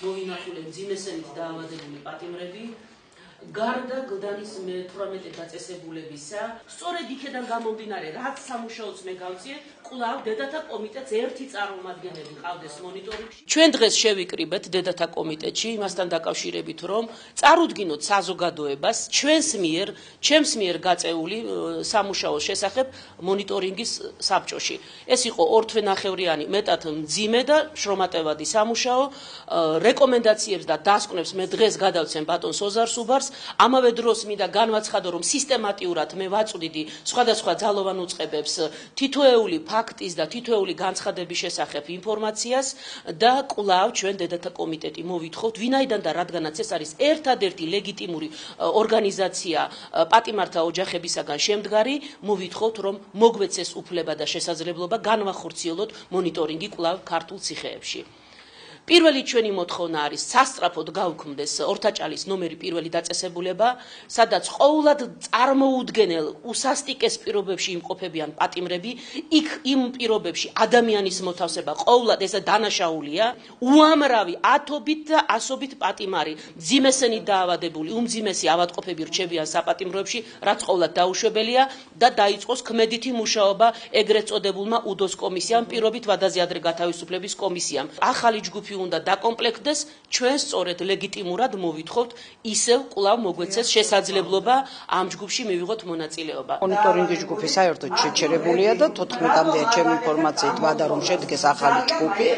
მოვინახულე მძიმესენით დაავადებული პატიმრები. გარდა გლდანის მე-18 დაწესებულებისა, სწორედ იქედან გამომდინარე, რაც სამუშაოც მე გავწიე, კვლავ დედათა კომიტეტს ერთი წარმომადგენელი ყავდეს მონიტორინგში. ჩვენ დღეს შევიკრიბეთ დედათა კომიტეტში იმასთან დაკავშირებით, რომ წარუდგინოთ საზოგადოებას ჩემს მიერ გაწეული სამუშაოს შესახებ მონიტორინგის საბჭოში. ეს იყო 2 თვე-ნახევრიანი მეტად მძიმე და შრომატევადი სამუშაო, რეკომენდაციებს და დასკვნებს მე დღეს გადავცემ ბატონ სოზარ სუბარს. ამავე დროს მინდა განვაცხადო, რომ სისტემატიურად მე ვაწვდიდი სხვადასხვა ძალოვან უწყებებს თითოეული ფაქტის და თითოეული განცხადების შესახებ ინფორმაციას და კვლავ ჩვენ დედათა კომიტეტი მოვითხოვთ, ვინაიდან და რადგანაც ეს არის ერთადერთი ლეგიტიმური ორგანიზაცია პატიმართა ოჯახებისაგან შემდგარი, მოვითხოვთ, რომ მოგვეცეს უფლება და შესაძლებლობა განვახორციელოთ მონიტორინგი კვლავ ქართულ ციხეებში. პირველი ჩვენი მოთხოვნა არის სასწრაფოდ გავუქმდეს ორთაჭალის ნომერი პირველი დაწესებულება, სადაც ყოვლად წარმოუდგენელ უსასტიკეს პირობებში იმყოფებიან პატიმრები, იქ იმ პირობებში ადამიანის მოთავსება ყოვლად ესა დანაშაულია, უამრავი ათობით და ასობით პატიმარი, მძიმესენით დაავადებული, უმძიმესი ავადმყოფები რჩებიან საპატიმროებში, რაც ყოვლად დაუშვებელია და დაიწყოს ქმედითი მუშაობა ეგრეთ წოდებულმა უდოს კომისიამ, პირობით ვადაზე ადრე გათავისუფლების კომისიამ. ახალი ჯგუფი უნდა დაკომპლექტდეს, ჩვენ სწორედ ლეგიტიმურად მოვითხოვთ, ისევ კვლავ მოგვეცეს შესაძლებლობა ამ ჯგუფში მივიღოთ მონაწილეობა. მონიტორინგის ჯგუფი საერთოდ შეჩერებულია და 14-მდე ჩემი ინფორმაციით ვადა რომ შედგეს ახალი ჯგუფი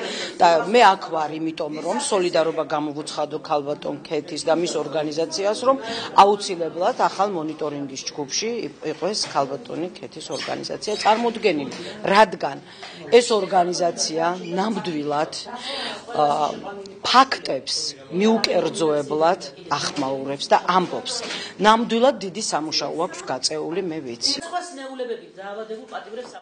და მე აქ ვარ იმიტომ რომ სოლიდარობა გამოვუცხადო ქალბატონ ქეთის და მის ორგანიზაციას რომ აუცილებლად ახალ მონიტორინგის ჯგუფში იყოს ქალბატონი ქეთის ორგანიზაცია წარმოდგენილი, რადგან ეს ორგანიზაცია ნამდვილად ფაქტებს მიუკერძოებლად ახმაურებს და ამბობს. ნამდვილად დიდი სამუშაო აქვს გაწეული, მე ვიცი. სხვა სნეულებებით დაავადებულ პატიმრებს